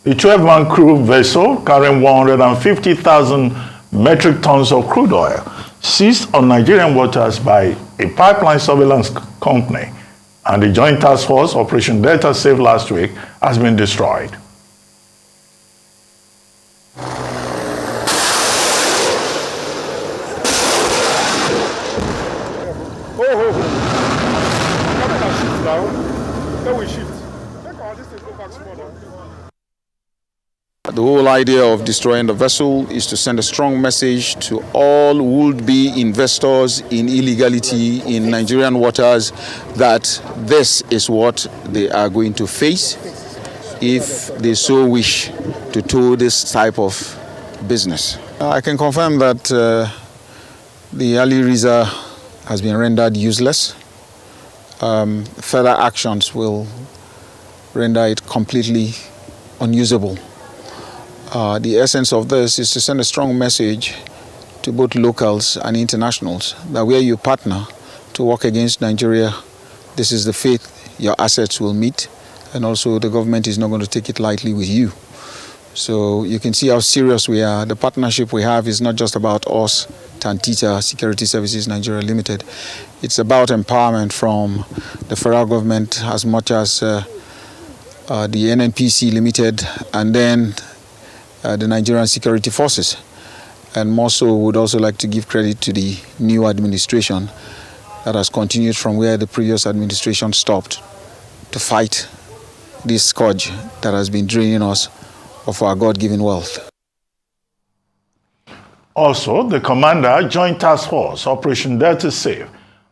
A 12-man crew vessel carrying 150,000 metric tons of crude oil seized on Nigerian waters by a pipeline surveillance company and the Joint Task Force Operation Delta Safe last week has been destroyed. The whole idea of destroying the vessel is to send a strong message to all would-be investors in illegality in Nigerian waters that this is what they are going to face if they so wish to tow this type of business. I can confirm that the Ali Riza has been rendered useless. Further actions will render it completely unusable. The essence of this is to send a strong message to both locals and internationals that where you partner to work against Nigeria, this is the fate your assets will meet, and also the government is not going to take it lightly with you. So you can see how serious we are. The partnership we have is not just about us, Tantita Security Services Nigeria Limited. It's about empowerment from the federal government as much as the NNPC Limited and then the Nigerian security forces. And more so, would also like to give credit to the new administration that has continued from where the previous administration stopped to fight this scourge that has been draining us of our God-given wealth. Also, the commander, Joint Task Force Operation Delta Safe,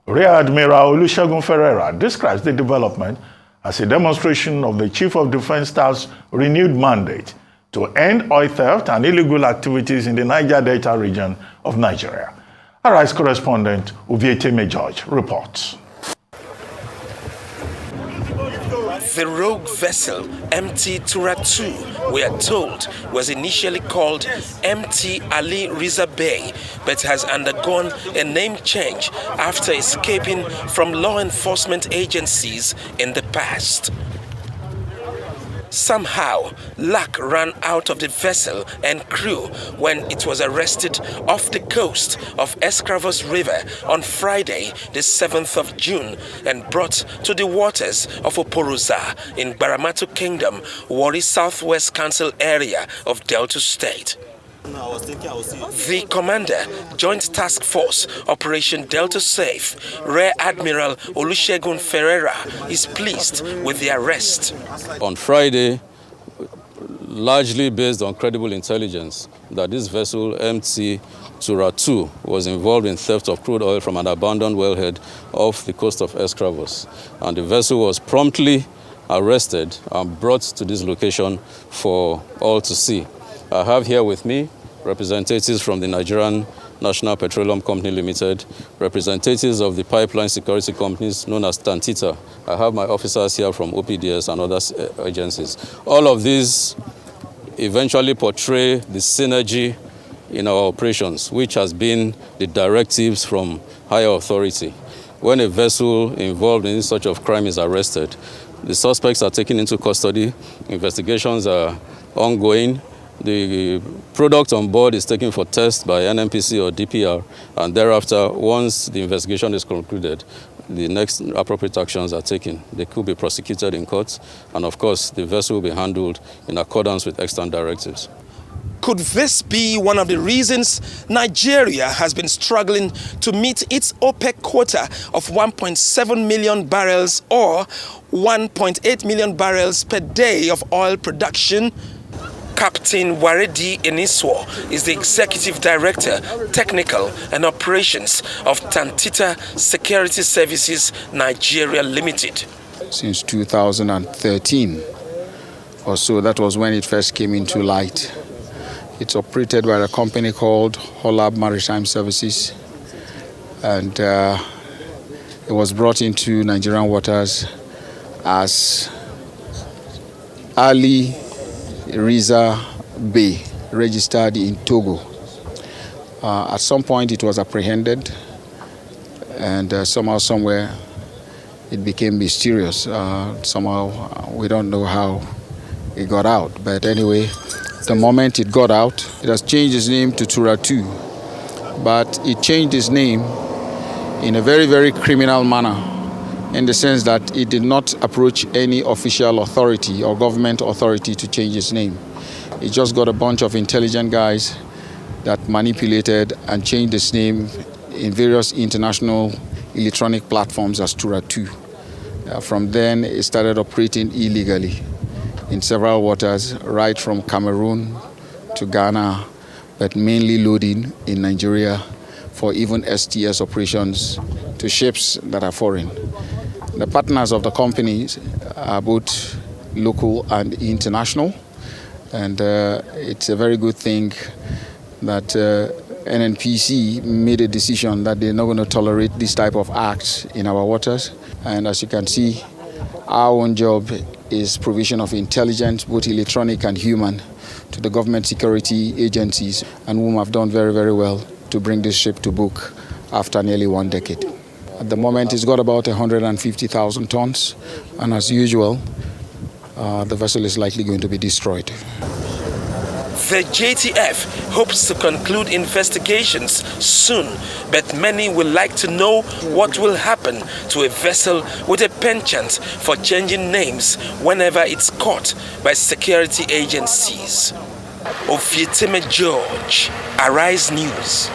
Rear Admiral Olusegun Ferreira, describes the development as a demonstration of the Chief of Defense Staff's renewed mandate to end oil theft and illegal activities in the Niger Delta region of Nigeria. Arise correspondent Uvieteme George reports. The rogue vessel MT Tura 2, we are told, was initially called MT Ali Riza Bay, but has undergone a name change after escaping from law enforcement agencies in the past. Somehow, luck ran out of the vessel and crew when it was arrested off the coast of Escravos River on Friday, the 7th of June, and brought to the waters of Oporoza in Baramatu Kingdom, Warri Southwest Council area of Delta State. The commander, Joint Task Force Operation Delta Safe, Rear Admiral Olusegun Ferreira, is pleased with the arrest. On Friday, largely based on credible intelligence, that this vessel MT Tura 2 was involved in theft of crude oil from an abandoned wellhead off the coast of Escravos, and the vessel was promptly arrested and brought to this location for all to see. I have here with me representatives from the Nigerian National Petroleum Company Limited, representatives of the pipeline security companies known as Tantita. I have my officers here from OPDS and other agencies. All of these eventually portray the synergy in our operations, which has been the directives from higher authority. When a vessel involved in this sort of crime is arrested, the suspects are taken into custody, investigations are ongoing, the product on board is taken for test by NNPC or DPR, and thereafter, once the investigation is concluded, the next appropriate actions are taken. They could be prosecuted in court, and of course, the vessel will be handled in accordance with extant directives. Could this be one of the reasons Nigeria has been struggling to meet its OPEC quota of 1.7 million barrels or 1.8 million barrels per day of oil production? Captain Waredi Eniswo is the Executive Director, Technical and Operations of Tantita Security Services Nigeria Limited. Since 2013 or so, that was when it first came into light. It's operated by a company called Holab Maritime Services, and it was brought into Nigerian waters as Ali Riza Bay, registered in Togo. At some point it was apprehended, and somehow, somewhere, it became mysterious. Somehow, we don't know how it got out. But anyway, the moment it got out, it has changed its name to Tura 2. But it changed its name in a very, very criminal manner, in the sense that it did not approach any official authority or government authority to change its name. It just got a bunch of intelligent guys that manipulated and changed its name in various international electronic platforms as Tura 2. From then, it started operating illegally in several waters, right from Cameroon to Ghana, but mainly loading in Nigeria for even STS operations to ships that are foreign. The partners of the companies are both local and international, and it's a very good thing that NNPC made a decision that they're not going to tolerate this type of acts in our waters. And as you can see, our own job is provision of intelligence, both electronic and human, to the government security agencies, and whom have done very, very well to bring this ship to book after nearly 1 decade. At the moment, it's got about 150,000 tons, and as usual, the vessel is likely going to be destroyed. The JTF hopes to conclude investigations soon, but many would like to know what will happen to a vessel with a penchant for changing names whenever it's caught by security agencies. Ofieteme George, Arise News.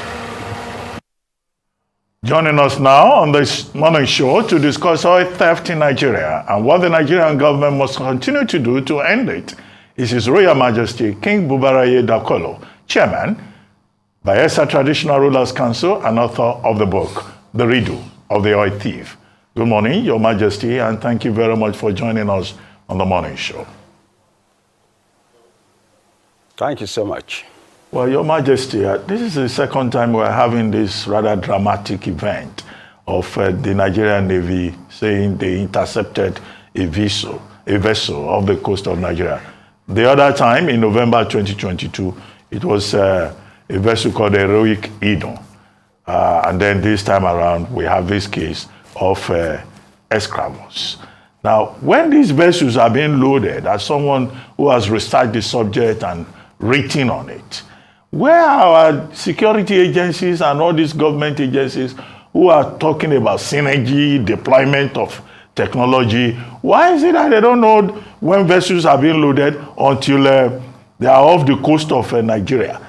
Joining us now on this morning show to discuss oil theft in Nigeria and what the Nigerian government must continue to do to end it is His Royal Majesty King Bubaraye Dakolo, Chairman, Bayelsa Traditional Rulers Council and author of the book, The Riddle of the Oil Thief. Good morning, Your Majesty, and thank you very much for joining us on the morning show. Thank you so much. Well, Your Majesty, this is the second time we're having this rather dramatic event of the Nigerian Navy saying they intercepted a vessel off the coast of Nigeria. The other time, in November 2022, it was a vessel called Heroic Idun. And then this time around, we have this case of Escravos. Now, when these vessels are being loaded, as someone who has researched the subject and written on it, where are our security agencies and all these government agencies who are talking about synergy, deployment of technology? Why is it that they don't know when vessels are being loaded until they are off the coast of Nigeria?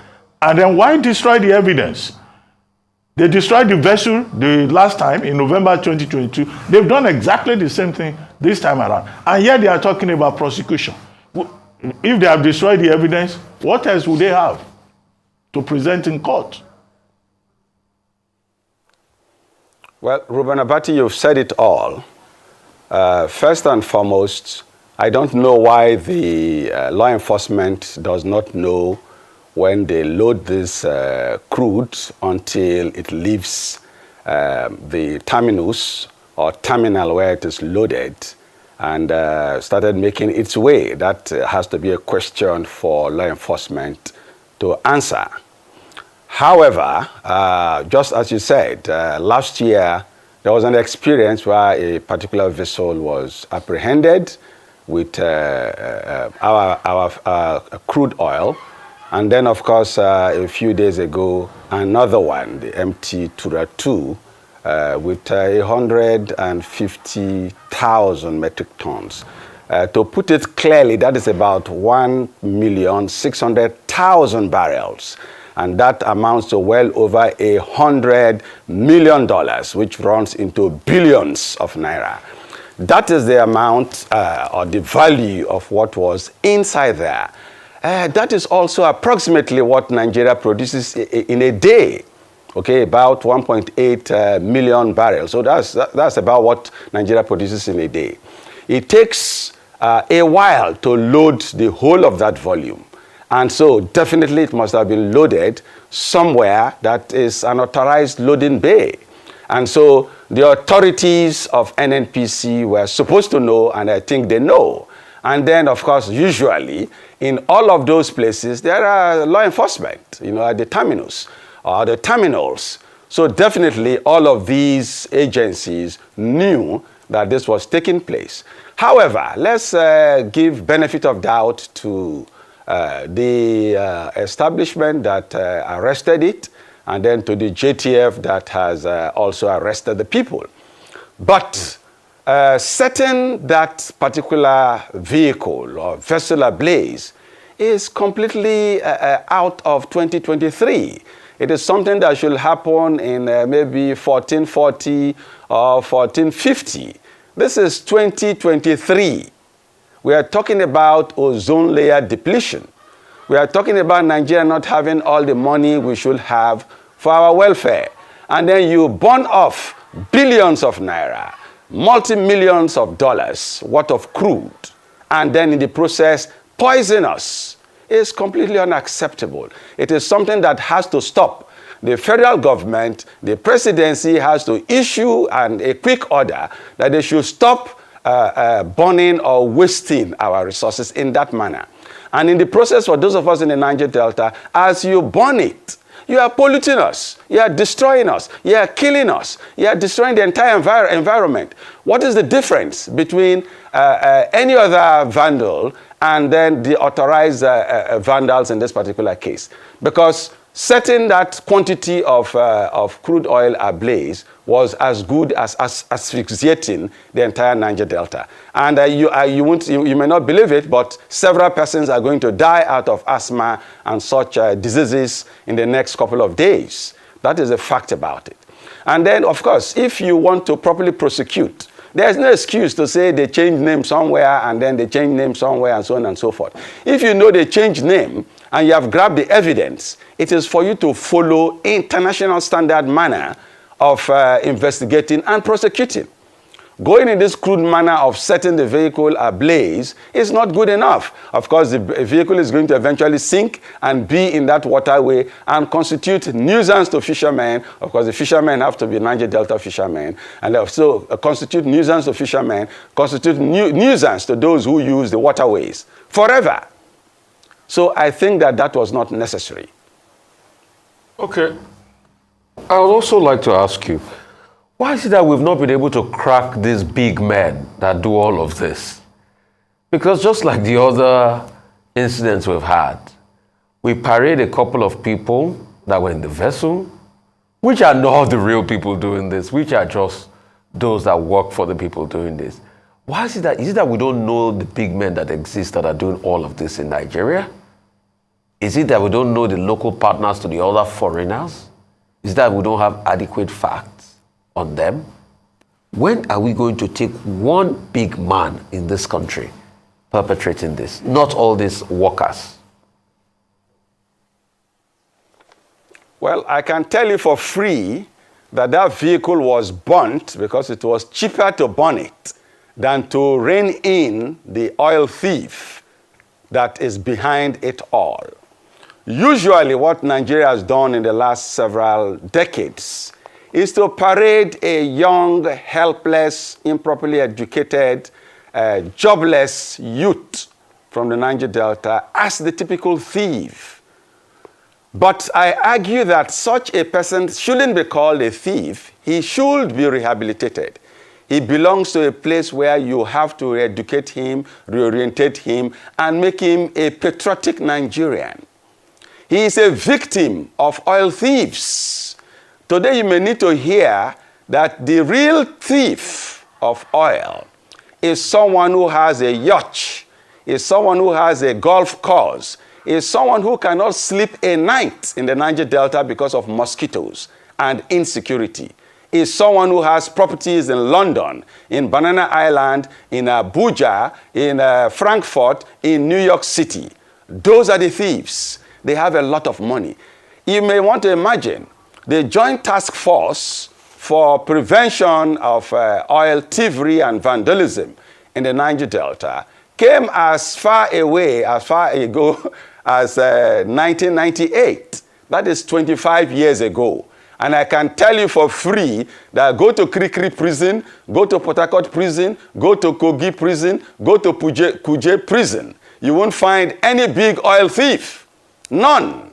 And then why destroy the evidence? They destroyed the vessel the last time in November 2022. They've done exactly the same thing this time around. And yet they are talking about prosecution. If they have destroyed the evidence, what else would they have to present in court? Well, Ruben Abati, you've said it all. First and foremost, I don't know why the law enforcement does not know when they load this crude until it leaves the terminus or terminal where it is loaded and started making its way. That has to be a question for law enforcement to answer. However, just as you said, last year there was an experience where a particular vessel was apprehended with our crude oil. And then, of course, a few days ago, another one, the MT Tura 2, with 150,000 metric tons. To put it clearly, that is about 1,600,000 barrels. And that amounts to well over $100 million, which runs into billions of naira. That is the amount or the value of what was inside there. That is also approximately what Nigeria produces in a day. Okay, about 1.8 million barrels. So that's about what Nigeria produces in a day. It takes a while to load the whole of that volume. And so definitely it must have been loaded somewhere that is an authorized loading bay. And so the authorities of NNPC were supposed to know, and I think they know. And then, of course, usually in all of those places, there are law enforcement, at the terminus or the terminals. So definitely all of these agencies knew that this was taking place. However, let's give benefit of doubt to the establishment that arrested it, and then to the JTF that has also arrested the people. But setting that particular vehicle or vessel ablaze is completely out of 2023. It is something that should happen in maybe 1440 or 1450. This is 2023. We are talking about ozone layer depletion. We are talking about Nigeria not having all the money we should have for our welfare. And then you burn off billions of naira, multi-millions of dollars worth of crude, and then in the process poison us. It's completely unacceptable. It is something that has to stop. The federal government, the presidency has to issue a quick order that they should stop burning or wasting our resources in that manner. And in the process, for those of us in the Niger Delta, as you burn it, you are polluting us, you are destroying us, you are killing us, you are destroying the entire environment. What is the difference between any other vandal and then the authorized vandals in this particular case? Because setting that quantity of crude oil ablaze was as good as asphyxiating the entire Niger Delta. And you may not believe it, but several persons are going to die out of asthma and such diseases in the next couple of days. That is a fact about it. And then, of course, if you want to properly prosecute, there's no excuse to say they changed name somewhere and then they changed name somewhere and so on and so forth. If you know they changed name and you have grabbed the evidence, it is for you to follow international standard manner of investigating and prosecuting. Going in this crude manner of setting the vehicle ablaze is not good enough. Of course, the vehicle is going to eventually sink and be in that waterway and constitute nuisance to fishermen. Of course, the fishermen have to be Niger Delta fishermen. And also constitute nuisance to fishermen, constitute nuisance to those who use the waterways forever. So I think that was not necessary. Okay. I would also like to ask you, why is it that we've not been able to crack these big men that do all of this? Because just like the other incidents we've had, we parade a couple of people that were in the vessel, which are not the real people doing this, which are just those that work for the people doing this. Why is it that we don't know the big men that exist that are doing all of this in Nigeria? Is it that we don't know the local partners to the other foreigners? Is it that we don't have adequate facts on them? When are we going to take one big man in this country perpetrating this, not all these workers? Well, I can tell you for free that vehicle was burnt because it was cheaper to burn it than to rein in the oil thief that is behind it all. Usually what Nigeria has done in the last several decades is to parade a young, helpless, improperly educated, jobless youth from the Niger Delta as the typical thief. But I argue that such a person shouldn't be called a thief. He should be rehabilitated. He belongs to a place where you have to educate him, reorientate him, and make him a patriotic Nigerian. He is a victim of oil thieves. Today you may need to hear that the real thief of oil is someone who has a yacht, is someone who has a golf course, is someone who cannot sleep a night in the Niger Delta because of mosquitoes and insecurity, is someone who has properties in London, in Banana Island, in Abuja, in Frankfurt, in New York City. Those are the thieves. They have a lot of money. You may want to imagine the Joint Task Force for Prevention of Oil Thievery and Vandalism in the Niger Delta came as far ago as 1998. That is 25 years ago. And I can tell you for free that go to Krikri prison, go to Port Harcourt prison, go to Kogi prison, go to Kuje prison. You won't find any big oil thief. None.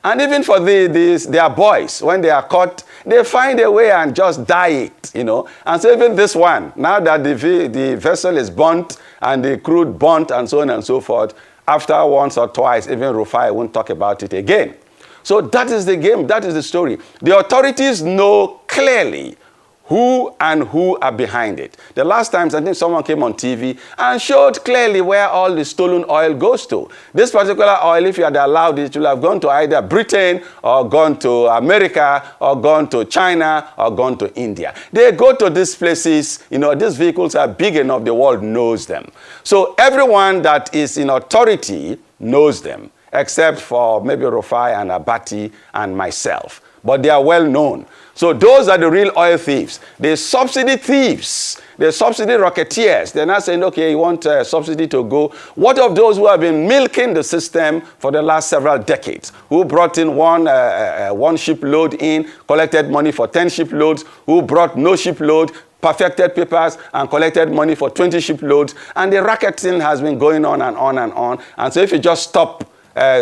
And even for their boys, when they are caught They find a way and just dye it, you know. And so even this one, now that the vessel is burnt and the crude burnt and so on and so forth, after once or twice, even Rufai won't talk about it again. So that is the game, that is the story. The authorities know clearly who are behind it. The last time, I think someone came on TV and showed clearly where all the stolen oil goes to. This particular oil, if you had allowed it, it would have gone to either Britain or gone to America or gone to China or gone to India. They go to these places, you know, these vehicles are big enough, the world knows them. So everyone that is in authority knows them, except for maybe Rufai and Abati and myself. But they are well known. So those are the real oil thieves. The subsidy thieves, the subsidy racketeers. They're not saying, okay, you want subsidy to go. What of those who have been milking the system for the last several decades? Who brought in one shipload in, collected money for 10 shiploads, who brought no shipload, perfected papers and collected money for 20 shiploads. And the racketing has been going on and on and on. And so if you just stop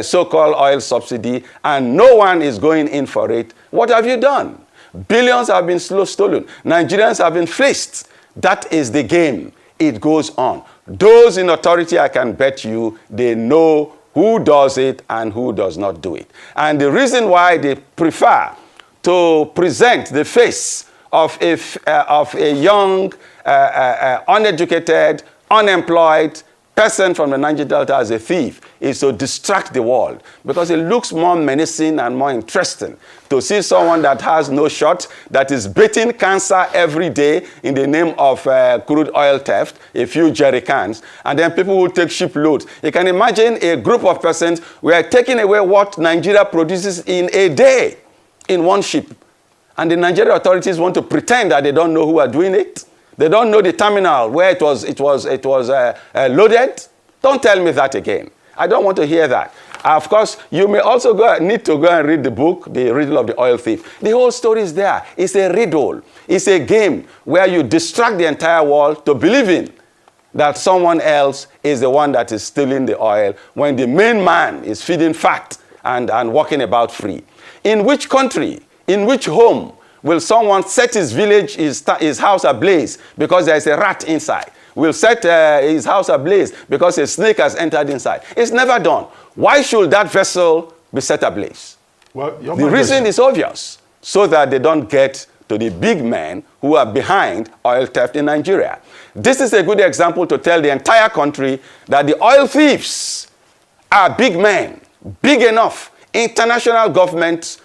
so-called oil subsidy and no one is going in for it, what have you done? Billions have been stolen. Nigerians have been fleeced. That is the game. It goes on. Those in authority, I can bet you, they know who does it and who does not do it. And the reason why they prefer to present the face of a young, uneducated, unemployed person from the Niger Delta as a thief is to distract the world, because it looks more menacing and more interesting to see someone that has no shot, that is beating cancer every day in the name of crude oil theft, a few jerry cans, and then people will take shiploads. You can imagine a group of persons, we are taking away what Nigeria produces in a day in one ship. And the Nigerian authorities want to pretend that they don't know who are doing it. They don't know the terminal where it was loaded. Don't tell me that again. I don't want to hear that. Of course, you may also need to go and read the book, The Riddle of the Oil Thief. The whole story is there. It's a riddle. It's a game where you distract the entire world to believing that someone else is the one that is stealing the oil when the main man is feeding fat and walking about free. In which country, in which home, will someone set his village, his house ablaze because there is a rat inside? Will set his house ablaze because a snake has entered inside? It's never done. Why should that vessel be set ablaze? Well, the reason is obvious, so that they don't get to the big men who are behind oil theft in Nigeria. This is a good example to tell the entire country that the oil thieves are big men, big enough. International governments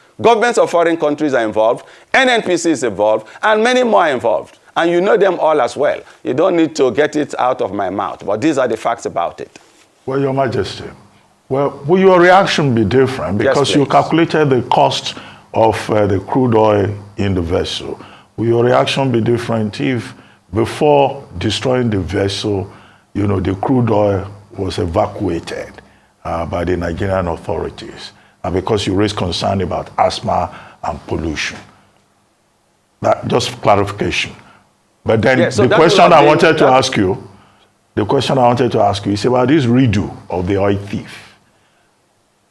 of foreign countries are involved, NNPC is involved, and many more are involved. And you know them all as well. You don't need to get it out of my mouth, but these are the facts about it. Well, Your Majesty, well, will your reaction be different? Because Yes, you please. calculated the cost of the crude oil in the vessel. Will your reaction be different if before destroying the vessel, you know, the crude oil was evacuated by the Nigerian authorities? And because you raised concern about asthma and pollution. That just clarification. But then Yeah, so the that question will have I been- wanted to that- ask you is about this redo of the oil thief.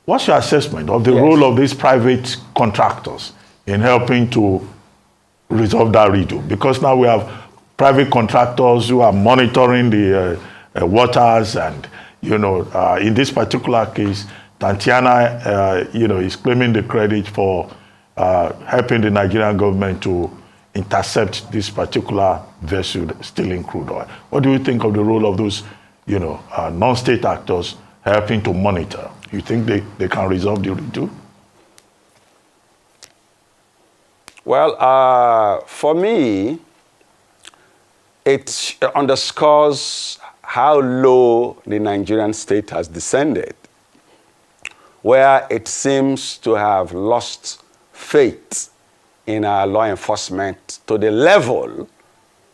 What's your assessment of the Yes. role of these private contractors in helping to resolve that redo? Because now we have private contractors who are monitoring the waters, and you know, in this particular case, Tantiana, you know, is claiming the credit for helping the Nigerian government to intercept this particular vessel stealing crude oil. What do you think of the role of those, you know, non-state actors helping to monitor? You think they can resolve the redo? Well, for me, it underscores how low the Nigerian state has descended, where it seems to have lost faith in our law enforcement to the level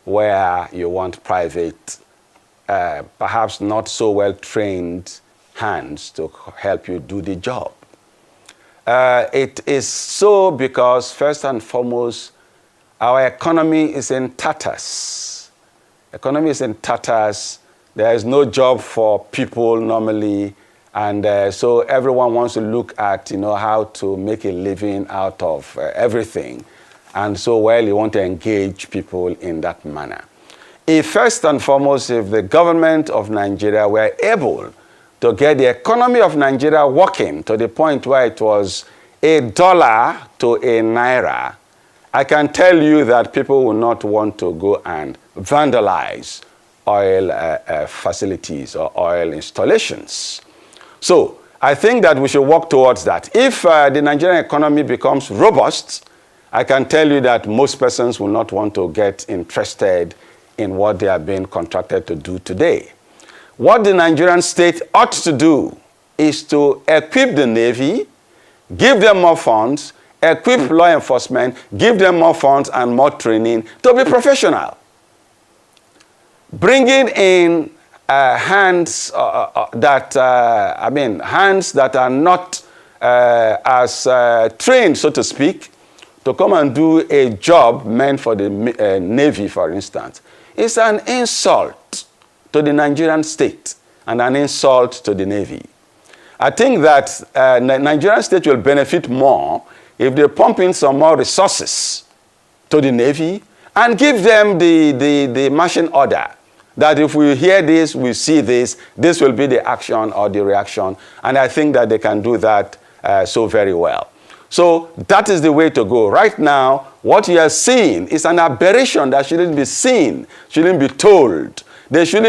where you want private, perhaps not so well-trained hands to help you do the job. It is so because, first and foremost, our economy is in tatters. Economy is in tatters. There is no job for people normally, and so everyone wants to look at, you know, how to make a living out of everything. And so, well, you want to engage people in that manner. If first and foremost, if the government of Nigeria were able to get the economy of Nigeria working to the point where it was $1 to a naira, I can tell you that people will not want to go and vandalize oil facilities or oil installations. So I think that we should work towards that. If the Nigerian economy becomes robust, I can tell you that most persons will not want to get interested in what they are being contracted to do today. What the Nigerian state ought to do is to equip the Navy, give them more funds, equip law enforcement, give them more funds and more training to be professional. Bringing in hands hands that are not as trained, so to speak, to come and do a job meant for the Navy, for instance, is an insult to the Nigerian state and an insult to the Navy. I think that Nigerian state will benefit more if they pump in some more resources to the Navy and give them the marching order that if we hear this, we see this, this will be the action or the reaction. And I think that they can do that so very well. So that is the way to go. Right now, what you are seeing is an aberration that shouldn't be seen, shouldn't be told. They should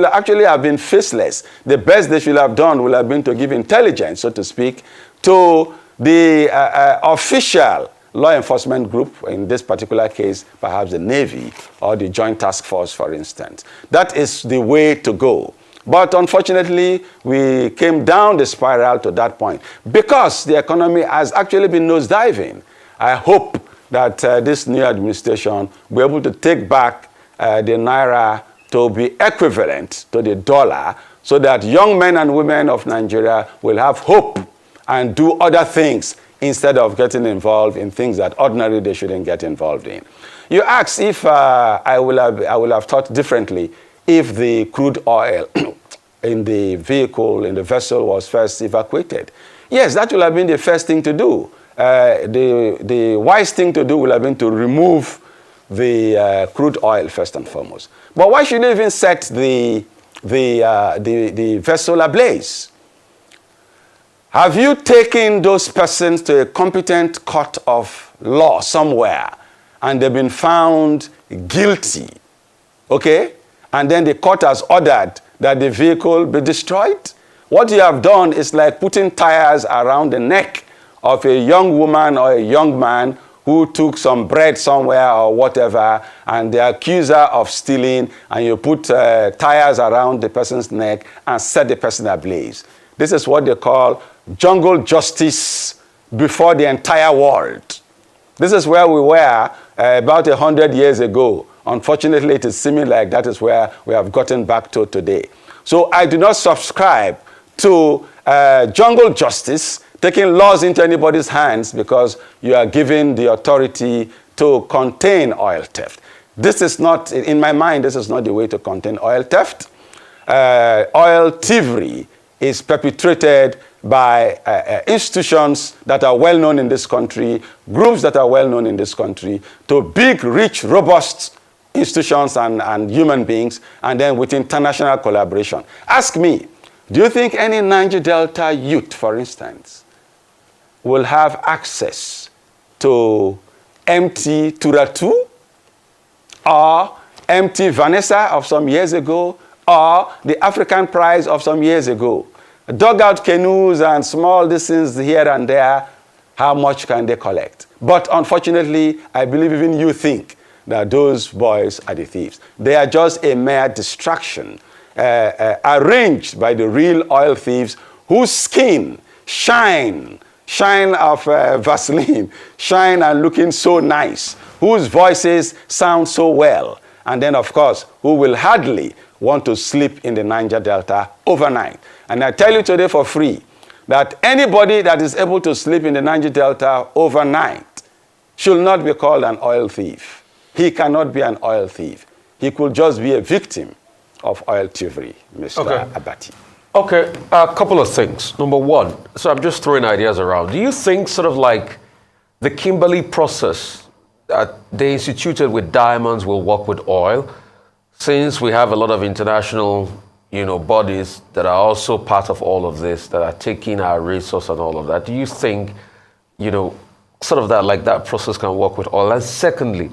actually have been faceless. The best they should have done would have been to give intelligence, so to speak, to the official law enforcement group, in this particular case, perhaps the Navy or the Joint Task Force, for instance. That is the way to go. But unfortunately, we came down the spiral to that point because the economy has actually been nosediving. I hope that this new administration will be able to take back the naira to be equivalent to the dollar so that young men and women of Nigeria will have hope and do other things instead of getting involved in things that ordinarily they shouldn't get involved in. You asked if I will have thought differently if the crude oil in the vehicle, in the vessel, was first evacuated. Yes, that will have been the first thing to do. The wise thing to do will have been to remove the crude oil first and foremost. But why should you even set the vessel ablaze? Have you taken those persons to a competent court of law somewhere and they've been found guilty? Okay? And then the court has ordered that the vehicle be destroyed? What you have done is like putting tires around the neck of a young woman or a young man who took some bread somewhere or whatever, and the accuser of stealing, and you put tires around the person's neck and set the person ablaze. This is what they call jungle justice before the entire world. This is where we were about 100 years ago. Unfortunately, it is seeming like that is where we have gotten back to today. So I do not subscribe to jungle justice, taking laws into anybody's hands because you are given the authority to contain oil theft. This is not, in my mind, this is not the way to contain oil theft. Oil thievery is perpetrated by institutions that are well known in this country, groups that are well known in this country, to big, rich, robust institutions and human beings, and then with international collaboration. Ask me, do you think any Niger Delta youth, for instance, will have access to MT Turatu or MT Vanessa of some years ago or the African Prize of some years ago? Dugout canoes and small distance here and there, how much can they collect? But unfortunately, I believe even you think that those boys are the thieves. They are just a mere distraction arranged by the real oil thieves whose skin shine of Vaseline, shine and looking so nice, whose voices sound so well, and then of course, who will hardly want to sleep in the Niger Delta overnight. And I tell you today for free that anybody that is able to sleep in the Niger Delta overnight should not be called an oil thief. He cannot be an oil thief. He could just be a victim of oil thievery, Mr. Abati. Okay, a couple of things. Number one, so I'm just throwing ideas around. Do you think sort of like the Kimberley process they instituted with diamonds will work with oil. Since we have a lot of international, bodies that are also part of all of this, that are taking our resource and all of that, do you think, sort of that process can work with oil? And secondly,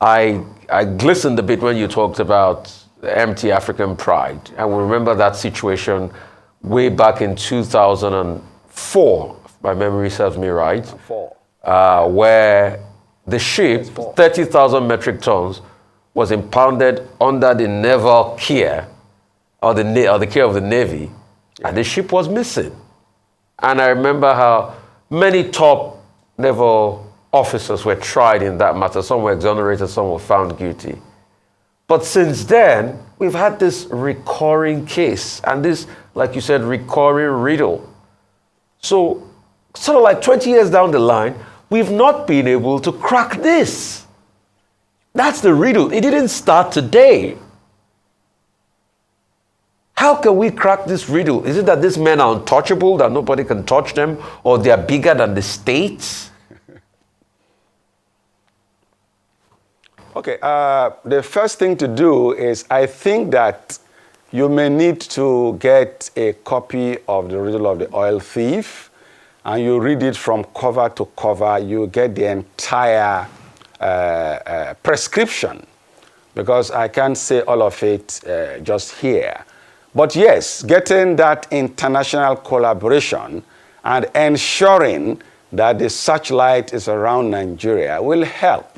I glistened a bit when you talked about the empty African pride. And we remember that situation way back in 2004, if my memory serves me right, where the ship, 30,000 metric tons, was impounded under the naval care, or the care of the Navy, and the ship was missing. And I remember how many top naval officers were tried in that matter. Some were exonerated, some were found guilty. But since then, we've had this recurring case, and this, like you said, recurring riddle. So, sort of like 20 years down the line, we've not been able to crack this. That's the riddle. It didn't start today. How can we crack this riddle? Is it that these men are untouchable, that nobody can touch them, or they are bigger than the states? Okay, the first thing to do is, I think that you may need to get a copy of The Riddle of the Oil Thief, and you read it from cover to cover. You get the entire prescription, because I can't say all of it just here. But yes, getting that international collaboration and ensuring that the searchlight is around Nigeria will help,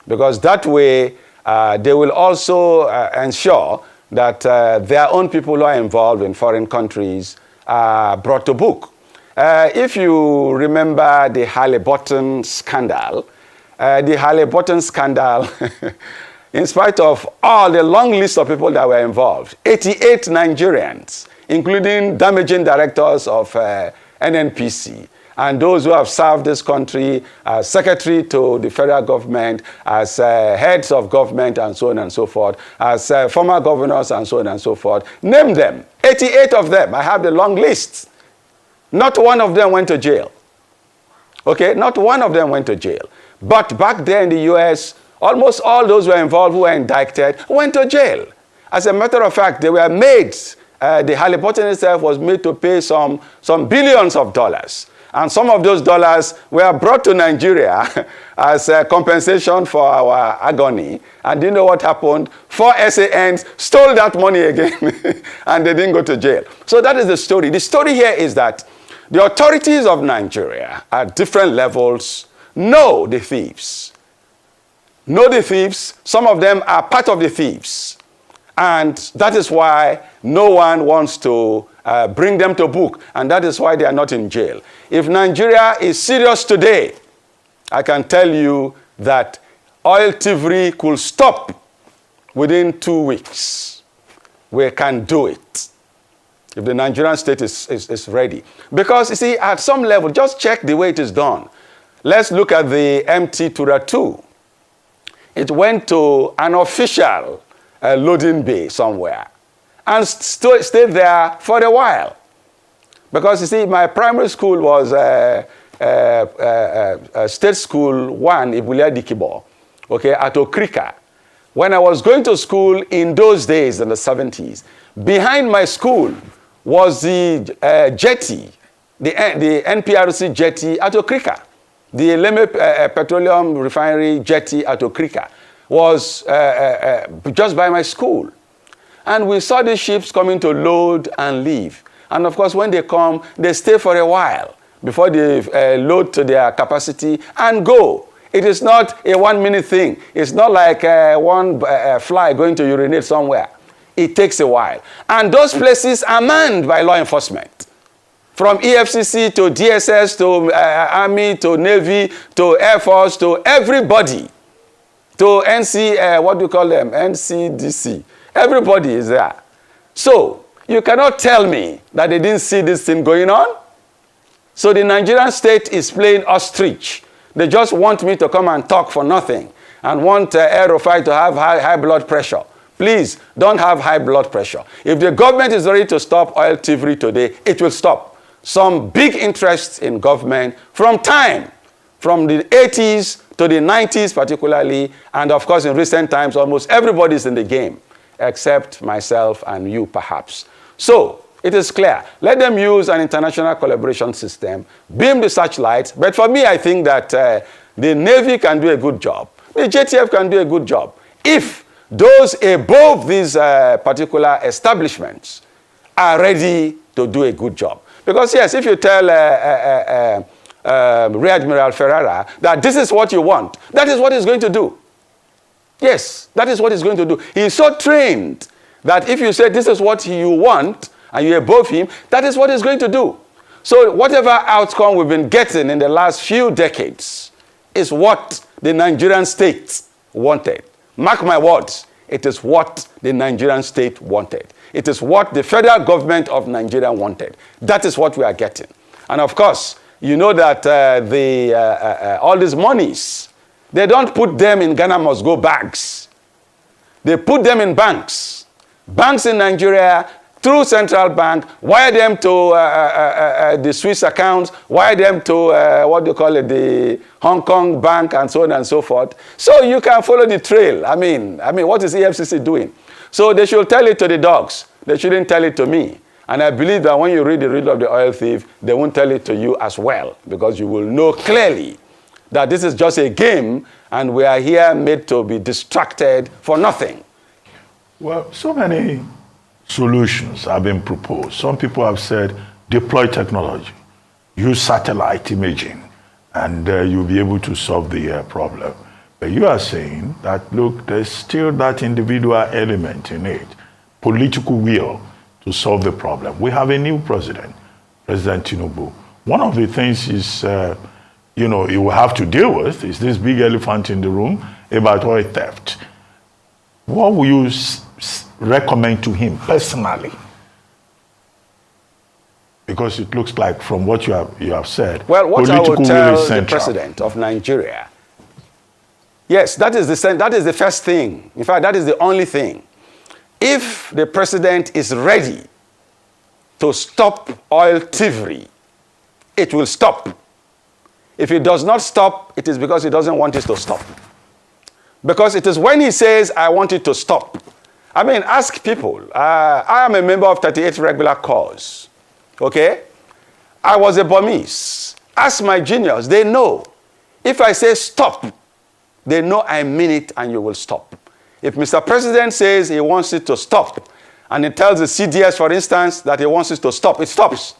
because that way they will also ensure that their own people who are involved in foreign countries are brought to book. If you remember the Halliburton scandal, in spite of all the long list of people that were involved, 88 Nigerians, including damaging directors of NNPC, and those who have served this country as secretary to the federal government, as heads of government, and so on and so forth, as former governors, and so on and so forth. Name them. 88 of them. I have the long list. Not one of them went to jail. Okay? Not one of them went to jail. But back there in the U.S., almost all those who were involved, who were indicted, went to jail. As a matter of fact, they were made, the Halliburton itself was made to pay some billions of dollars. And some of those dollars were brought to Nigeria as compensation for our agony. And do you know what happened? 4 SANs stole that money again, and they didn't go to jail. So that is the story. The story here is that the authorities of Nigeria at different levels know the thieves. Know the thieves. Some of them are part of the thieves. And that is why no one wants to bring them to book. And that is why they are not in jail. If Nigeria is serious today, I can tell you that oil thievery could stop within 2 weeks. We can do it if the Nigerian state is ready. Because, you see, at some level, just check the way it is done. Let's look at the MT Tura 2. It went to an official loading bay somewhere and stayed there for a while. Because, you see, my primary school was State School 1, Ibulia Dikibo, okay, at Okrika. When I was going to school in those days, in the 70s, behind my school was the jetty, the NPRC jetty at Okrika. The Leme Petroleum Refinery jetty at Okrika was just by my school. And we saw the ships coming to load and leave. And of course, when they come, they stay for a while before they load to their capacity and go. It is not a 1 minute thing. It's not like one fly going to urinate somewhere. It takes a while. And those places are manned by law enforcement. From EFCC to DSS to Army to Navy to Air Force to everybody. To NCDC. Everybody is there. So, you cannot tell me that they didn't see this thing going on. So the Nigerian state is playing ostrich. They just want me to come and talk for nothing and want Air Rufai to have high blood pressure. Please, don't have high blood pressure. If the government is ready to stop oil thievery today, it will stop. Some big interests in government from time from the 80s to the 90s particularly, and of course in recent times, almost everybody's in the game, except myself and you perhaps. So, it is clear. Let them use an international collaboration system, beam the searchlights, but for me, I think that the Navy can do a good job. The JTF can do a good job. If those above these particular establishments are ready to do a good job. Because yes, if you tell Rear Admiral Ferreira that this is what you want, that is what he's going to do. Yes, that is what he's going to do. He's so trained that if you say this is what you want, and you're above him, that is what he's going to do. So whatever outcome we've been getting in the last few decades is what the Nigerian state wanted. Mark my words, it is what the Nigerian state wanted. It is what the federal government of Nigeria wanted. That is what we are getting. And of course, you know that all these monies, they don't put them in Ghana must go bags. They put them in banks. Banks in Nigeria, through central bank, wire them to the Swiss accounts, wire them to the Hong Kong bank, and so on and so forth. So you can follow the trail. I mean, what is EFCC doing? So they should tell it to the dogs. They shouldn't tell it to me. And I believe that when you read the Riddle of the Oil Thief, they won't tell it to you as well, because you will know clearly that this is just a game, and we are here made to be distracted for nothing. Well, so many solutions have been proposed. Some people have said, deploy technology, use satellite imaging, and you'll be able to solve the problem. But you are saying that, look, there's still that individual element in it, political will to solve the problem. We have a new president, President Tinubu. One of the things is, he will have to deal with is this big elephant in the room about oil theft. What will you recommend to him personally? Because it looks like from what you have said, well, what I would tell the central. president of Nigeria, yes, that is the first thing. In fact, that is the only thing. If the president is ready to stop oil thievery, it will stop. If it does not stop, it is because he doesn't want it to stop. Because it is when he says, I want it to stop. I mean, ask people. I am a member of 38 regular corps. Okay? I was a Burmese. Ask my juniors. They know. If I say stop, they know I mean it and you will stop. If Mr. President says he wants it to stop, and he tells the CDS, for instance, that he wants it to stop, it stops.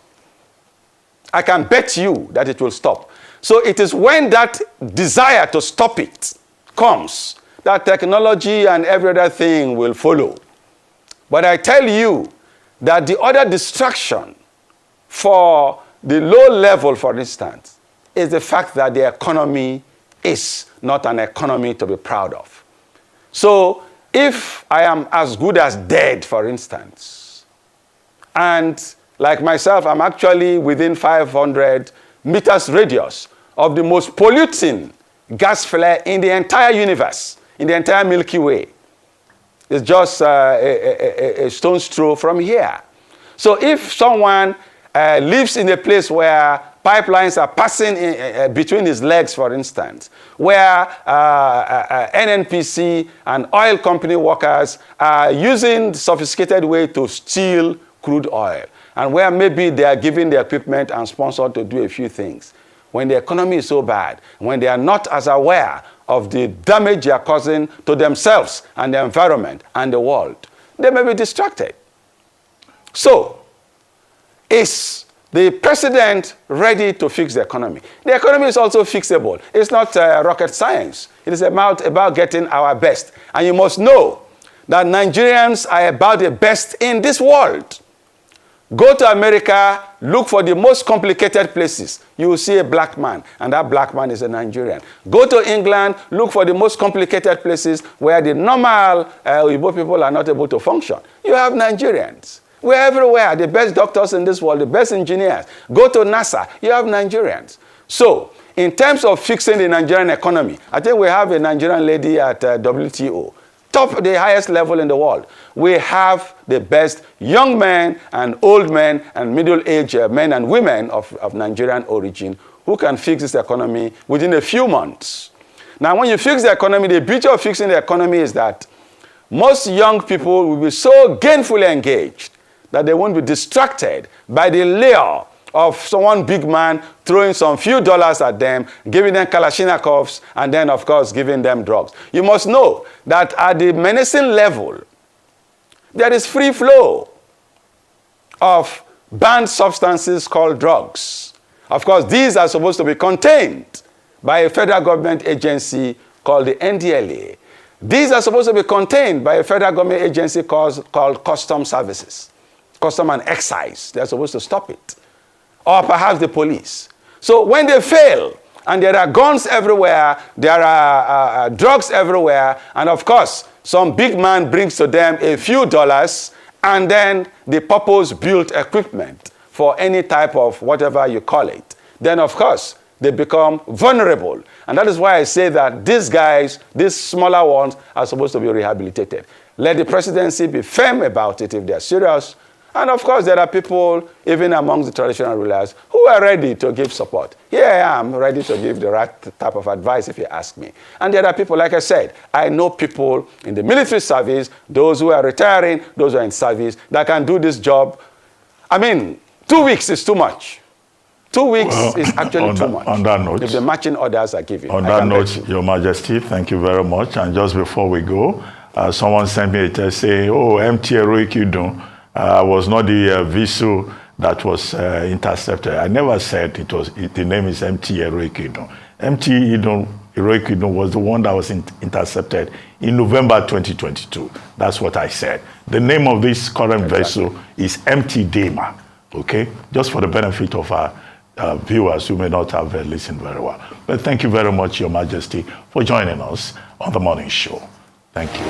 I can bet you that it will stop. So it is when that desire to stop it comes that technology and every other thing will follow. But I tell you that the other distraction for the low level, for instance, is the fact that the economy is not an economy to be proud of. So if I am as good as dead, for instance, and like myself, I'm actually within 500 meters radius of the most polluting gas flare in the entire universe, in the entire Milky Way. It's just a stone's throw from here. So if someone lives in a place where pipelines are passing between his legs, for instance, where NNPC and oil company workers are using sophisticated way to steal crude oil, and where maybe they are giving the equipment and sponsor to do a few things, when the economy is so bad, when they are not as aware of the damage they are causing to themselves and the environment and the world, they may be distracted. So, is the president ready to fix the economy? The economy is also fixable. It's not rocket science. It is about getting our best. And you must know that Nigerians are about the best in this world. Go to America, look for the most complicated places. You will see a black man, and that black man is a Nigerian. Go to England, look for the most complicated places where the normal Igbo people are not able to function. You have Nigerians. We're everywhere, the best doctors in this world, the best engineers. Go to NASA, you have Nigerians. So, in terms of fixing the Nigerian economy, I think we have a Nigerian lady at WTO, top, the highest level in the world. We have the best young men and old men and middle-aged men and women of Nigerian origin who can fix this economy within a few months. Now, when you fix the economy, the beauty of fixing the economy is that most young people will be so gainfully engaged that they won't be distracted by the lure of someone big man throwing some few dollars at them, giving them Kalashnikovs, and then, of course, giving them drugs. You must know that at the menacing level, there is free flow of banned substances called drugs. Of course, these are supposed to be contained by a federal government agency called the NDLA. These are supposed to be contained by a federal government agency called Customs Services, Custom and Excise. They're supposed to stop it. Or perhaps the police. So when they fail, and there are guns everywhere, there are drugs everywhere, and of course, some big man brings to them a few dollars, and then the purpose-built equipment for any type of whatever you call it, then of course, they become vulnerable. And that is why I say that these guys, these smaller ones, are supposed to be rehabilitated. Let the presidency be firm about it if they're serious. And of course, there are people, even amongst the traditional rulers, who are ready to give support. Here I am, ready to give the right type of advice if you ask me. And there are people, like I said, I know people in the military service, those who are retiring, those who are in service, that can do this job. I mean, 2 weeks is too much. 2 weeks is actually too much. On that note, if the marching orders are given. On that note, Your Majesty, thank you very much. And just before we go, someone sent me a text saying, oh, MT Heroic Idun was not the vessel that was intercepted. I never said it was. The name is MT Heroic Idun. MT Heroic Idun was the one that was intercepted in November 2022. That's what I said. The name of this current vessel is MT Dema. Okay, just for the benefit of our viewers who may not have listened very well. But thank you very much, Your Majesty, for joining us on the morning show. Thank you.